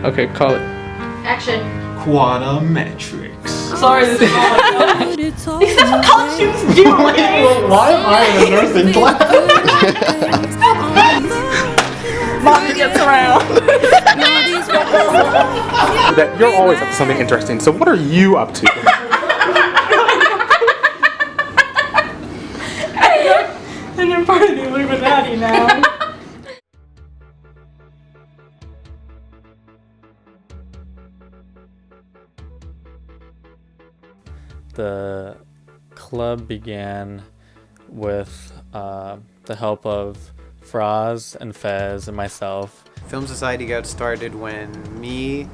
Okay, call it. Action. Quantometrics. Sorry, this is all. Because that's what college students do. Well, why am I in a nursing class? Mommy gets around. That you're always up to something interesting. So what are you up to? And I'm part of the Illuminati now. The club began with the help of Faraz and Fez and myself. Film Society got started when me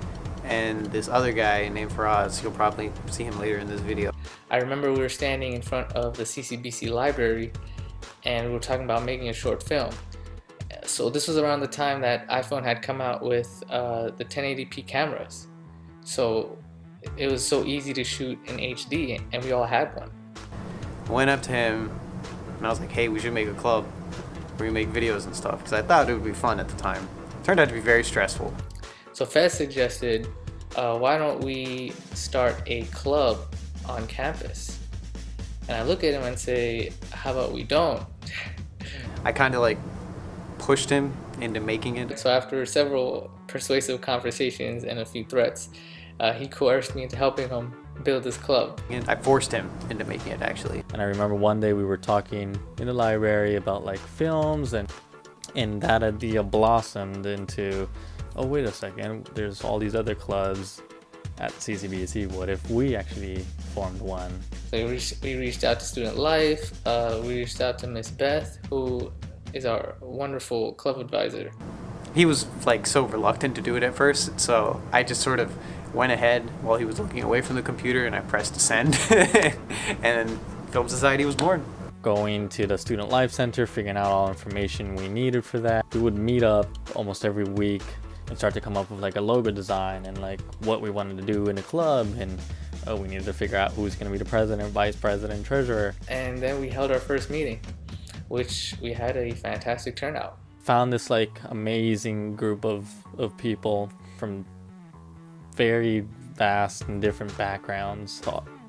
and this other guy named Faraz, you'll probably see him later in this video. I remember we were standing in front of the CCBC library and we were talking about making a short film. So this was around the time that iPhone had come out with the 1080p cameras. So it was so easy to shoot in HD and we all had one. I went up to him and I was like, hey, we should make a club where we make videos and stuff, because I thought it would be fun at the time. It turned out to be very stressful. So Fez suggested, why don't we start a club on campus? And I look at him and say, how about we don't? I kind of like pushed him into making it. So after several persuasive conversations and a few threats, he coerced me into helping him build this club. And I forced him into making it, actually. And I remember one day we were talking in the library about like films, and that idea blossomed into, oh wait a second, there's all these other clubs at CCBC. What if we actually formed one? So we reached out to Student Life, we reached out to Miss Beth, who is our wonderful club advisor. He was like so reluctant to do it at first, so I just sort of went ahead while he was looking away from the computer and I pressed send and Film Society was born. Going to the Student Life Center, figuring out all information we needed for that. We would meet up almost every week and start to come up with like a logo design and like what we wanted to do in the club, and we needed to figure out who's going to be the president, vice president, treasurer. And then we held our first meeting, which we had a fantastic turnout. Found this like amazing group of people from very vast and different backgrounds.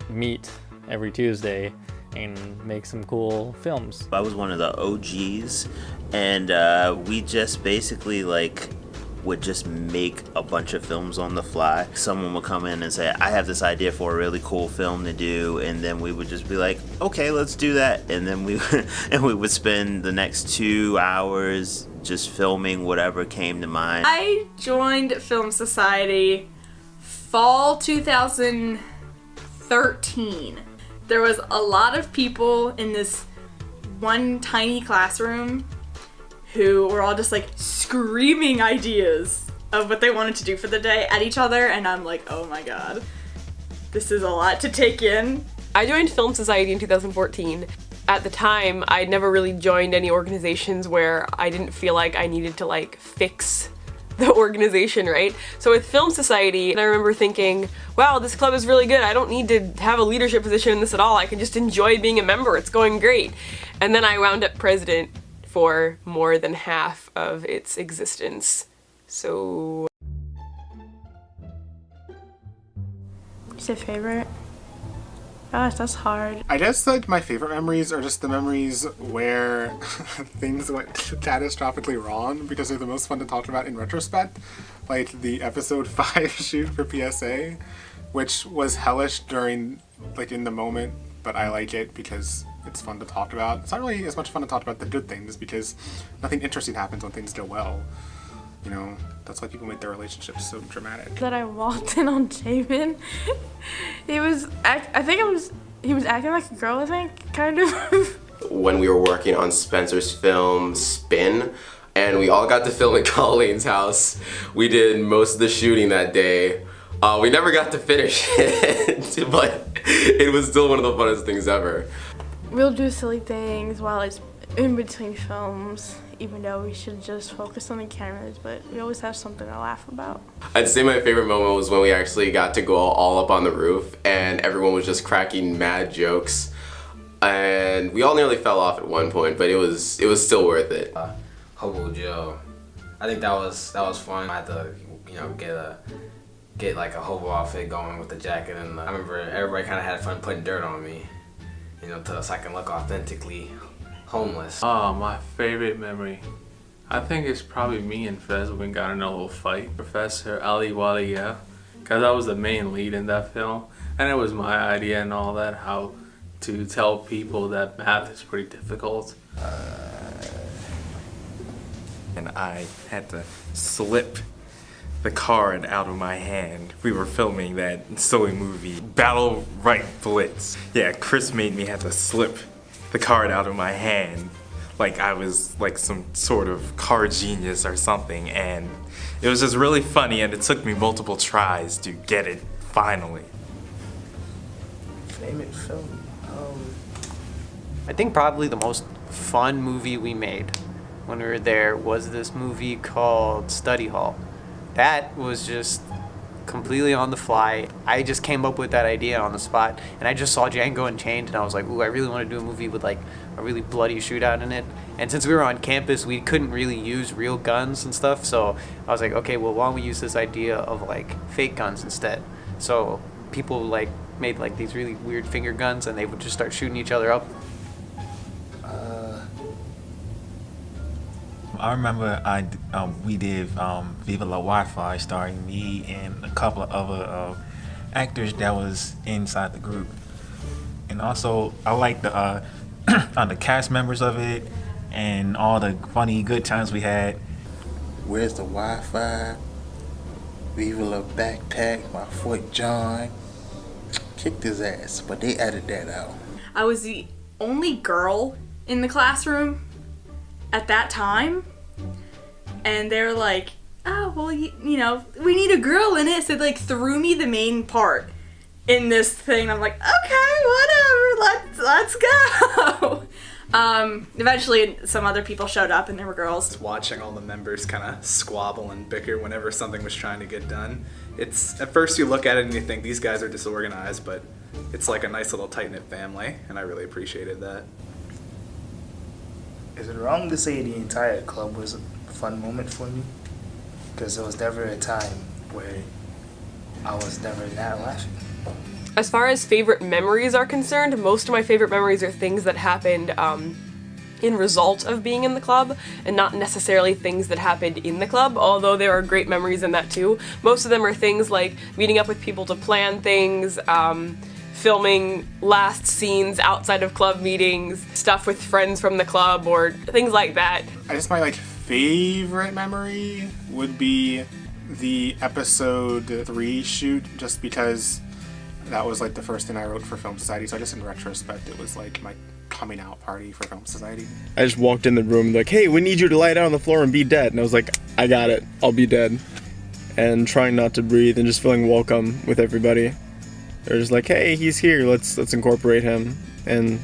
Meet every Tuesday and make some cool films. I was one of the OGs, and we just basically like would just make a bunch of films on the fly. Someone would come in and say, I have this idea for a really cool film to do, and then we would just be like, okay, let's do that. And then we would spend the next 2 hours just filming whatever came to mind. I joined Film Society fall 2013. There was a lot of people in this one tiny classroom who were all just like screaming ideas of what they wanted to do for the day at each other, and I'm like, oh my god, this is a lot to take in. I joined Film Society in 2014. At the time, I'd never really joined any organizations where I didn't feel like I needed to like fix the organization, right? So with Film Society, I remember thinking, wow, this club is really good. I don't need to have a leadership position in this at all. I can just enjoy being a member. It's going great. And then I wound up president for more than half of its existence. So... What's your favorite? Gosh, that's hard. I guess like my favorite memories are just the memories where things went catastrophically wrong, because they're the most fun to talk about in retrospect. Like the episode 5 shoot for PSA, which was hellish during, like, in the moment, but I like it because it's fun to talk about. It's not really as much fun to talk about the good things, because nothing interesting happens when things go well. You know, that's why people make their relationships so dramatic. That I walked in on Jamin. He was acting like a girl, I think, kind of. When we were working on Spencer's film, Spin, and we all got to film at Colleen's house. We did most of the shooting that day. We never got to finish it, but it was still one of the funnest things ever. We'll do silly things while it's in between films, even though we should just focus on the cameras, but we always have something to laugh about. I'd say my favorite moment was when we actually got to go all up on the roof and everyone was just cracking mad jokes. And we all nearly fell off at one point, but it was still worth it. Hobo Joe. I think that was fun. I had to get like a hobo outfit going with the jacket, and I remember everybody kind of had fun putting dirt on me, so I can look authentically homeless. Oh, my favorite memory. I think it's probably me and Fez when we got in a little fight. Professor Ali Waliyev, because I was the main lead in that film, and it was my idea and all that, how to tell people that math is pretty difficult. And I had to slip the card out of my hand. We were filming that silly movie, Battle Right Blitz. Yeah, Chris made me have to slip the card out of my hand like I was like some sort of card genius or something, and it was just really funny, and it took me multiple tries to get it finally. Favorite film? I think probably the most fun movie we made when we were there was this movie called Study Hall. That was just completely on the fly. I just came up with that idea on the spot, and I just saw Django Unchained, and I was like, ooh, I really want to do a movie with like a really bloody shootout in it. And since we were on campus, we couldn't really use real guns and stuff, so I was like, okay, well, why don't we use this idea of like fake guns instead? So people like made like these really weird finger guns, and they would just start shooting each other up. I remember we did Viva La Wi-Fi, starring me and a couple of other actors that was inside the group. And also, I like the cast members of it and all the funny, good times we had. Where's the Wi-Fi? Viva La Backpack, my Fort John. Kicked his ass, but they edited that out. I was the only girl in the classroom at that time, and they were like, oh, well, you know, we need a girl in it, so they like threw me the main part in this thing. I'm like, okay, whatever, let's go. Eventually some other people showed up and there were girls. Watching all the members kind of squabble and bicker whenever something was trying to get done. It's, at first you look at it and you think these guys are disorganized, but it's like a nice little tight-knit family, and I really appreciated that. Is it wrong to say the entire club was a fun moment for me? Because there was never a time where I was never not laughing. As far as favorite memories are concerned, most of my favorite memories are things that happened in result of being in the club, and not necessarily things that happened in the club, although there are great memories in that too. Most of them are things like meeting up with people to plan things, filming last scenes outside of club meetings, stuff with friends from the club, or things like that. I guess my favorite memory would be the episode 3 shoot, just because that was the first thing I wrote for Film Society, so I guess in retrospect it was my coming out party for Film Society. I just walked in the room hey, we need you to lie down on the floor and be dead, and I was like, I got it, I'll be dead. And trying not to breathe and just feeling welcome with everybody. They're just like, hey, he's here, let's incorporate him. And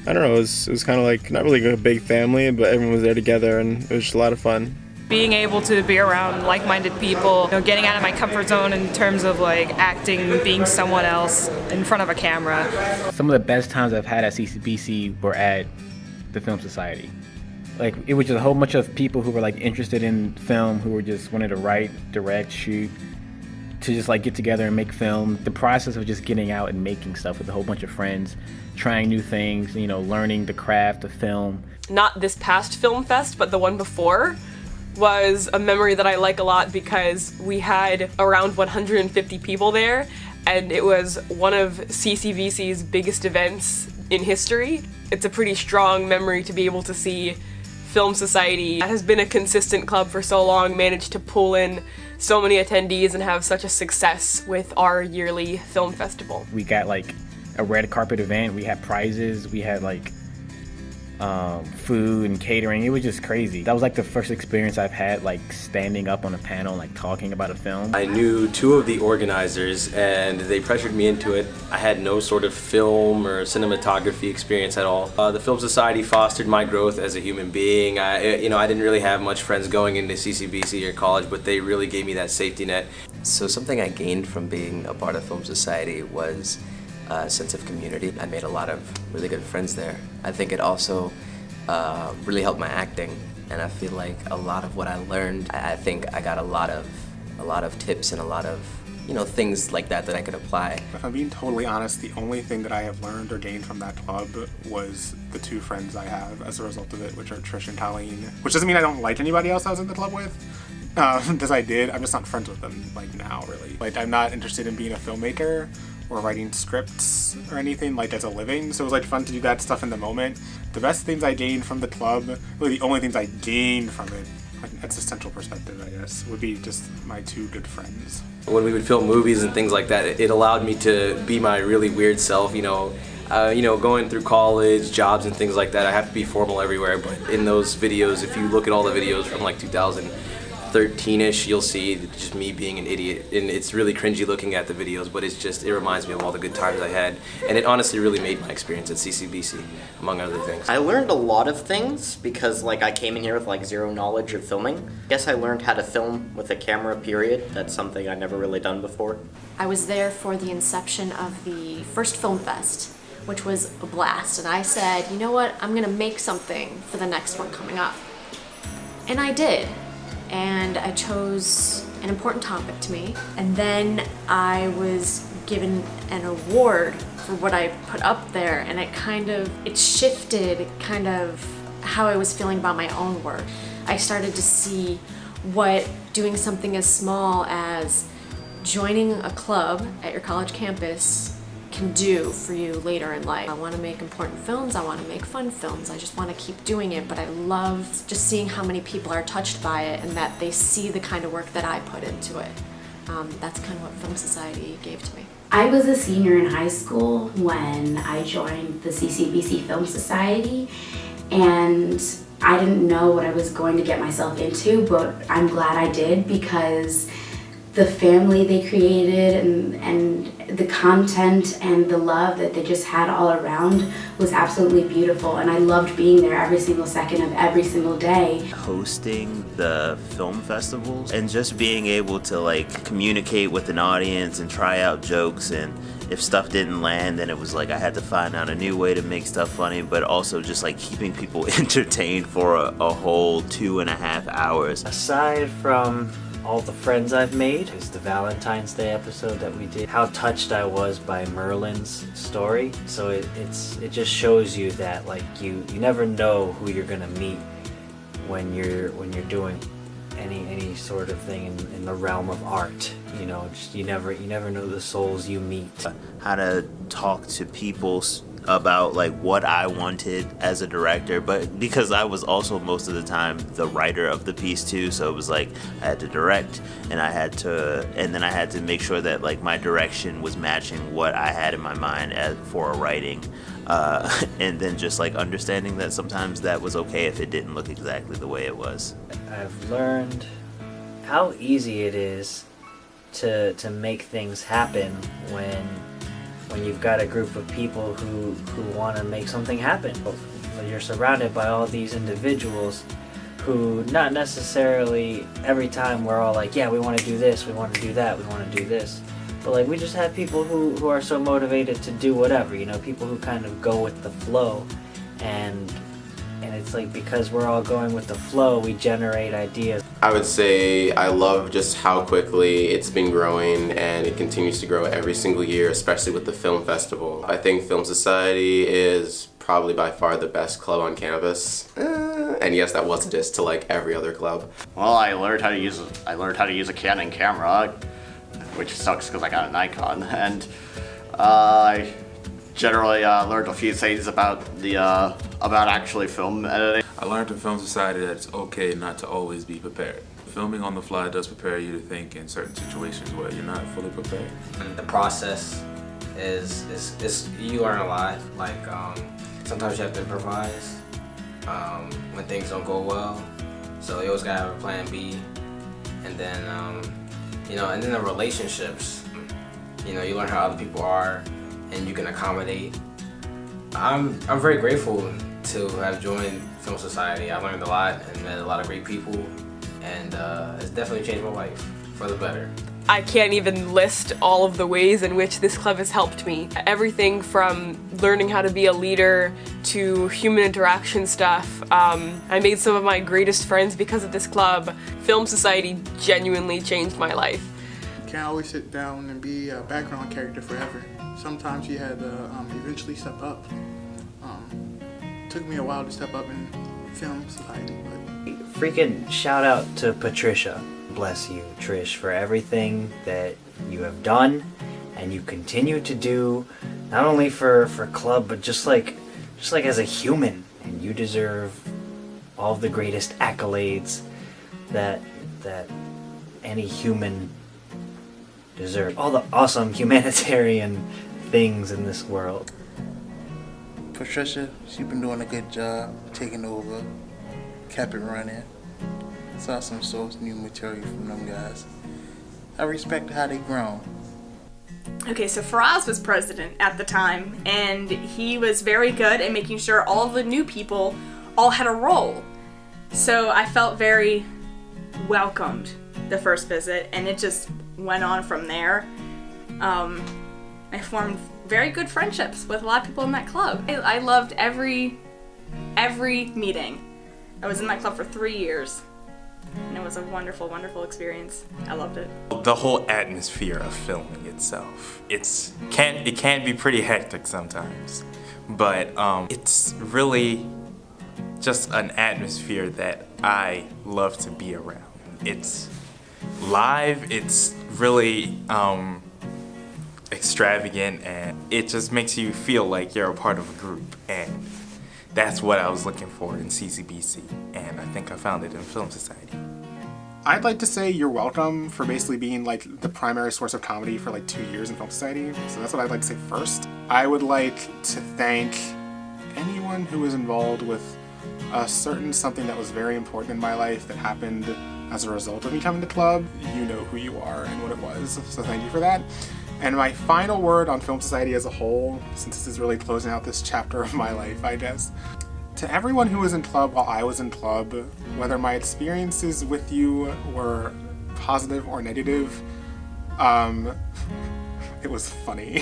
I don't know, it was kind of not really a big family, but everyone was there together, and it was just a lot of fun. Being able to be around like-minded people, getting out of my comfort zone in terms of acting, being someone else in front of a camera. Some of the best times I've had at CCBC were at the Film Society. It was just a whole bunch of people who were interested in film, who were just wanted to write, direct, shoot, to just get together and make film. The process of just getting out and making stuff with a whole bunch of friends, trying new things, learning the craft of film. Not this past film fest, but the one before was a memory that I like a lot because we had around 150 people there, and it was one of CCBC's biggest events in history. It's a pretty strong memory to be able to see Film Society, that has been a consistent club for so long, managed to pull in so many attendees and have such a success with our yearly film festival. We got a red carpet event, we had prizes, we had food and catering. It was just crazy. That was the first experience I've had standing up on a panel, talking about a film. I knew 2 of the organizers and they pressured me into it. I had no sort of film or cinematography experience at all. The Film Society fostered my growth as a human being. I didn't really have much friends going into CCBC or college, but they really gave me that safety net. So something I gained from being a part of Film Society was a sense of community. I made a lot of really good friends there. I think it also really helped my acting, and I feel like a lot of what I learned, I think I got a lot of a lot of tips and a lot of, you know, things like that that I could apply. If I'm being totally honest, the only thing that I have learned or gained from that club was the two friends I have as a result of it, which are Trish and Colleen. Which doesn't mean I don't like anybody else I was in the club with, because I did. I'm just not friends with them, like, now, really. Like, I'm not interested in being a filmmaker or writing scripts or anything, like, as a living, so it was, like, fun to do that stuff in the moment. The best things I gained from the club, really the only things I gained from it, like an existential perspective, I guess, would be just my two good friends. When we would film movies and things like that, it allowed me to be my really weird self, you know, going through college, jobs and things like that. I have to be formal everywhere, but in those videos, if you look at all the videos from like 2013-ish, you'll see just me being an idiot. And it's really cringy looking at the videos, but it reminds me of all the good times I had. And it honestly really made my experience at CCBC, among other things. I learned a lot of things because like I came in here with like zero knowledge of filming. I guess I learned how to film with a camera, period. That's something I'd never really done before. I was there for the inception of the first film fest, which was a blast, and I said, you know what, I'm gonna make something for the next one coming up. And I did. And I chose an important topic to me, and then I was given an award for what I put up there, and it shifted kind of how I was feeling about my own work. I started to see what doing something as small as joining a club at your college campus can do for you later in life. I want to make important films, I want to make fun films, I just want to keep doing it, but I love just seeing how many people are touched by it and that they see the kind of work that I put into it. That's kind of what Film Society gave to me. I was a senior in high school when I joined the CCBC Film Society, and I didn't know what I was going to get myself into, but I'm glad I did because the family they created and the content and the love that they just had all around was absolutely beautiful, and I loved being there every single second of every single day. Hosting the film festivals and just being able to like communicate with an audience and try out jokes, and if stuff didn't land then it was like I had to find out a new way to make stuff funny, but also just like keeping people entertained for a whole 2.5 hours. Aside from all the friends I've made, is the Valentine's Day episode that we did. How touched I was by Merlin's story. So it just shows you that like you never know who you're gonna meet when you're doing any sort of thing in the realm of art. You know, just you never know the souls you meet. How to talk to people about like what I wanted as a director, but because I was also most of the time the writer of the piece too, so it was like I had to direct and then I had to make sure that like my direction was matching what I had in my mind for writing, and then just like understanding that sometimes that was okay if it didn't look exactly the way it was. I've learned how easy it is to make things happen when you've got a group of people who want to make something happen. You're surrounded by all these individuals who not necessarily every time we're all like, yeah, we want to do this, we want to do that, we want to do this. But like we just have people who are so motivated to do whatever, you know, people who kind of go with the flow, and it's like because we're all going with the flow, we generate ideas. I would say I love just how quickly it's been growing, and it continues to grow every single year, especially with the film festival. I think Film Society is probably by far the best club on campus. And yes, that was a diss to like every other club. Well, I learned how to use a Canon camera, which sucks because I got a Nikon, and I generally learned a few things about actually film editing. I learned in Film Society that it's okay not to always be prepared. Filming on the fly does prepare you to think in certain situations where you're not fully prepared. The process is you learn a lot. Like sometimes you have to improvise when things don't go well. So you always gotta have a plan B, and then and then the relationships. You learn how other people are, and you can accommodate. I'm very grateful to have joined Film Society. I learned a lot and met a lot of great people, and it's definitely changed my life for the better. I can't even list all of the ways in which this club has helped me. Everything from learning how to be a leader to human interaction stuff. I made some of my greatest friends because of this club. Film Society genuinely changed my life. You can't always sit down and be a background character forever. Sometimes you had to eventually step up. Took me a while to step up in Film Society, but... Freaking shout out to Patricia. Bless you, Trish, for everything that you have done and you continue to do, not only for club, but just like as a human. And you deserve all the greatest accolades that any human deserves. All the awesome humanitarian things in this world. Patricia, she's been doing a good job taking over, kept it running. Saw some source new material from them guys. I respect how they grown. Okay, so Faraz was president at the time, and he was very good at making sure all the new people all had a role. So I felt very welcomed the first visit, and it just went on from there. I formed very good friendships with a lot of people in that club. I loved every meeting. I was in that club for 3 years, and it was a wonderful, wonderful experience. I loved it. The whole atmosphere of filming itself, it can be pretty hectic sometimes, but it's really just an atmosphere that I love to be around. It's live, it's really extravagant, and it just makes you feel like you're a part of a group, and that's what I was looking for in CCBC, and I think I found it in Film Society. I'd like to say you're welcome for basically being like the primary source of comedy for like 2 years in Film Society. So that's what I'd like to say first. I would like to thank anyone who was involved with a certain something that was very important in my life that happened as a result of me coming to club. You know who you are and what it was, so thank you for that. And my final word on Film Society as a whole, since this is really closing out this chapter of my life, I guess. To everyone who was in club while I was in club, whether my experiences with you were positive or negative, it was funny.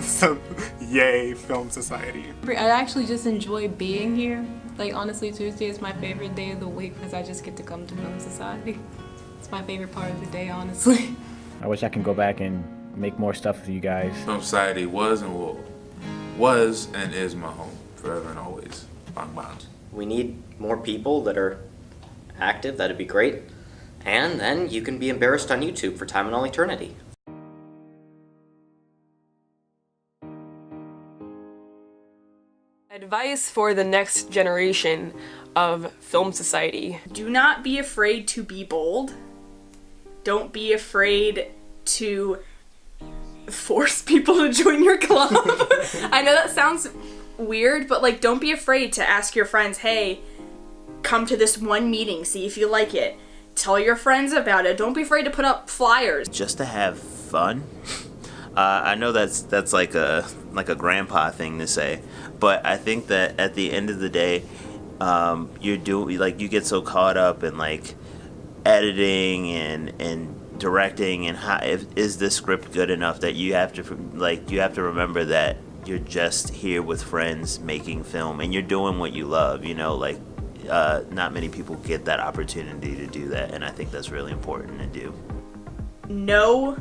So, yay, Film Society. I actually just enjoy being here. Like, honestly, Tuesday is my favorite day of the week because I just get to come to Film Society. It's my favorite part of the day, honestly. I wish I can go back and make more stuff with you guys. Film Society was and is my home forever and always. Bang bangs. We need more people that are active, that'd be great. And then you can be embarrassed on YouTube for time and all eternity. Advice for the next generation of Film Society. Do not be afraid to be bold. Don't be afraid to force people to join your club. I know that sounds weird, but like, don't be afraid to ask your friends, hey, come to this one meeting, see if you like it. Tell your friends about it. Don't be afraid to put up flyers. Just to have fun. I know that's like a grandpa thing to say, but I think that at the end of the day, you get so caught up in like editing and directing and is this script good enough that you have to remember that you're just here with friends making film and you're doing what you love, not many people get that opportunity to do that, and I think that's really important to do. No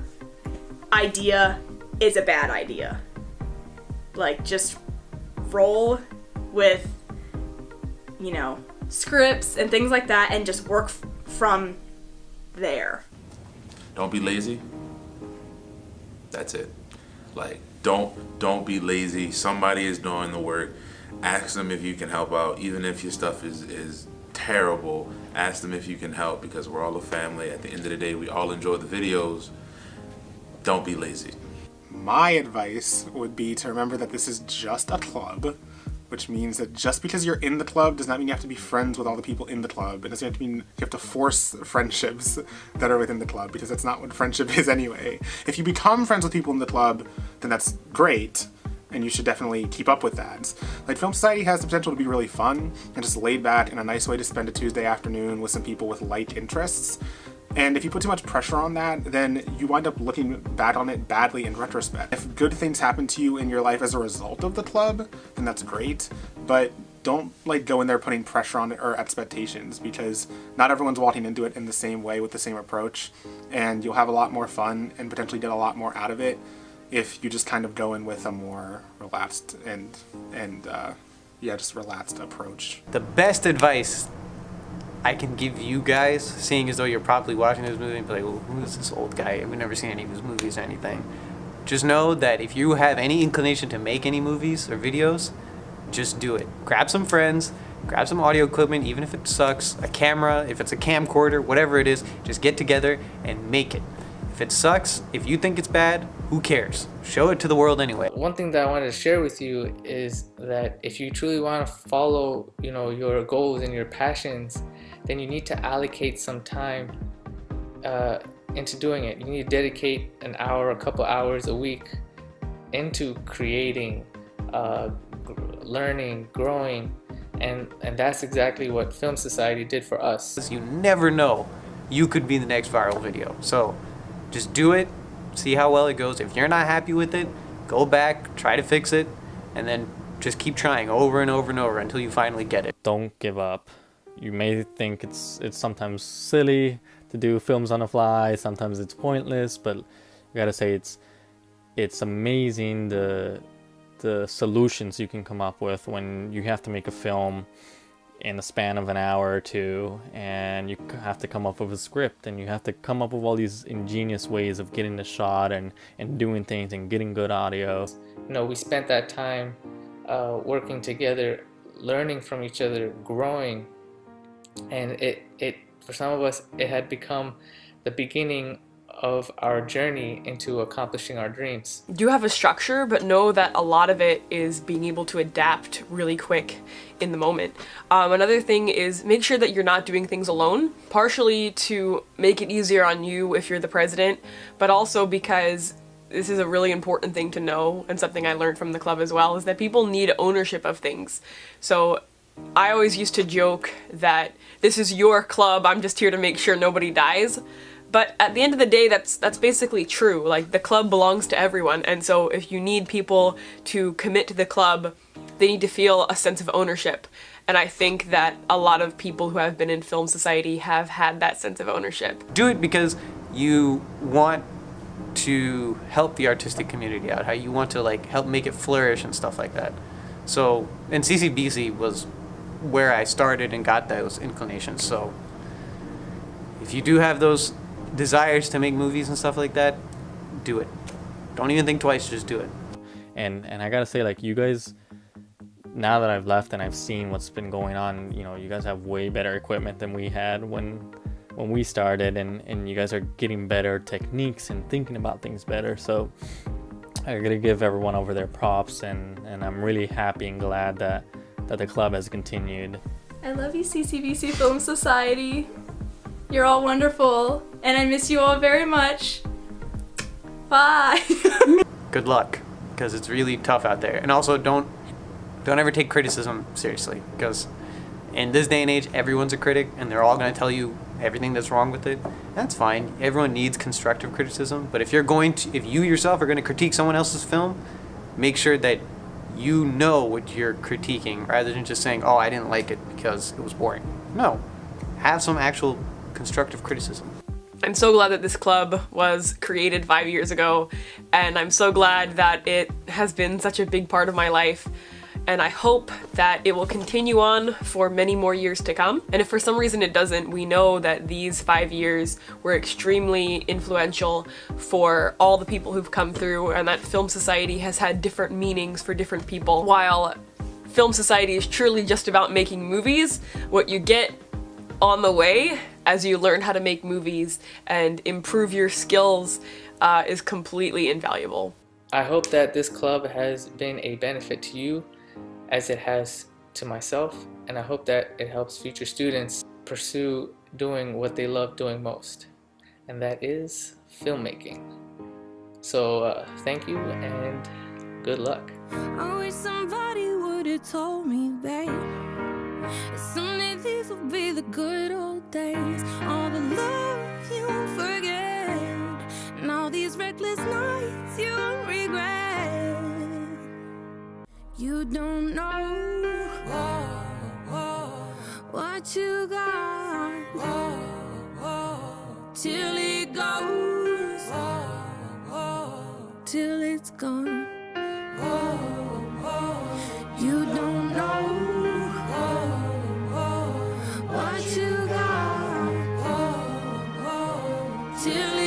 idea is a bad idea. Like, just roll with, scripts and things like that and just work from there. Don't be lazy. That's it. Like, don't be lazy. Somebody is doing the work. Ask them if you can help out, even if your stuff is terrible. Ask them if you can help, because we're all a family. At the end of the day, we all enjoy the videos. Don't be lazy. My advice would be to remember that this is just a club, which means that just because you're in the club does not mean you have to be friends with all the people in the club. It doesn't have to mean you have to force friendships that are within the club, because that's not what friendship is anyway. If you become friends with people in the club, then that's great, and you should definitely keep up with that. Like, Film Society has the potential to be really fun and just laid back and a nice way to spend a Tuesday afternoon with some people with like interests. And if you put too much pressure on that, then you wind up looking bad on it badly in retrospect. If good things happen to you in your life as a result of the club, then that's great. But don't like go in there putting pressure on it or expectations, because not everyone's walking into it in the same way with the same approach, and you'll have a lot more fun and potentially get a lot more out of it if you just kind of go in with a more relaxed and just relaxed approach. The best advice I can give you guys, seeing as though you're probably watching this movie and be like, well, who is this old guy? We've never seen any of his movies or anything. Just know that if you have any inclination to make any movies or videos, just do it. Grab some friends, grab some audio equipment, even if it sucks, a camera, if it's a camcorder, whatever it is, just get together and make it. If it sucks, if you think it's bad, who cares? Show it to the world anyway. One thing that I wanted to share with you is that if you truly want to follow, your goals and your passions, then you need to allocate some time into doing it. You need to dedicate an hour, a couple hours a week into creating, learning, growing, and that's exactly what Film Society did for us. You never know, you could be the next viral video. So just do it, see how well it goes. If you're not happy with it, go back, try to fix it, and then just keep trying over and over and over until you finally get it. Don't give up. You may think it's sometimes silly to do films on the fly, sometimes it's pointless, but you gotta say it's amazing the solutions you can come up with when you have to make a film in the span of an hour or two, and you have to come up with a script, and you have to come up with all these ingenious ways of getting the shot and doing things and getting good audio. We spent that time working together, learning from each other, growing, and it for some of us it had become the beginning of our journey into accomplishing our dreams. Do have a structure, but know that a lot of it is being able to adapt really quick in the moment. Another thing is make sure that you're not doing things alone, partially to make it easier on you if you're the president, but also because this is a really important thing to know, and something I learned from the club as well, is that people need ownership of things. So I always used to joke that this is your club, I'm just here to make sure nobody dies. But at the end of the day, that's basically true. Like, the club belongs to everyone, and so if you need people to commit to the club, they need to feel a sense of ownership. And I think that a lot of people who have been in Film Society have had that sense of ownership. Do it because you want to help the artistic community out, how you want to help make it flourish and stuff like that. So, and CCBC was where I started and got those inclinations. So if you do have those desires to make movies and stuff like that, do it. Don't even think twice, just do it. And I gotta say, you guys, now that I've left and I've seen what's been going on, you guys have way better equipment than we had when we started, and you guys are getting better techniques and thinking about things better. So I gotta give everyone over their props, and I'm really happy and glad that the club has continued. I love you, CCBC Film Society. You're all wonderful, and I miss you all very much. Bye. Good luck, because it's really tough out there. And also, don't ever take criticism seriously, because in this day and age, everyone's a critic, and they're all going to tell you everything that's wrong with it. That's fine. Everyone needs constructive criticism, but if you yourself are going to critique someone else's film, make sure that you know what you're critiquing, rather than just saying, oh, I didn't like it because it was boring. No. Have some actual constructive criticism. I'm so glad that this club was created 5 years ago, and I'm so glad that it has been such a big part of my life, and I hope that it will continue on for many more years to come. And if for some reason it doesn't, we know that these 5 years were extremely influential for all the people who've come through, and that Film Society has had different meanings for different people. While Film Society is truly just about making movies, what you get on the way as you learn how to make movies and improve your skills is completely invaluable. I hope that this club has been a benefit to you as it has to myself, and I hope that it helps future students pursue doing what they love doing most, and that is filmmaking. So thank you and good luck. I wish somebody would have told me, babe, someday these will be the good old days. All the love you won't forget. And all these reckless nights you won't regret. You don't know what you got till it goes, till it's gone. You don't know what you got till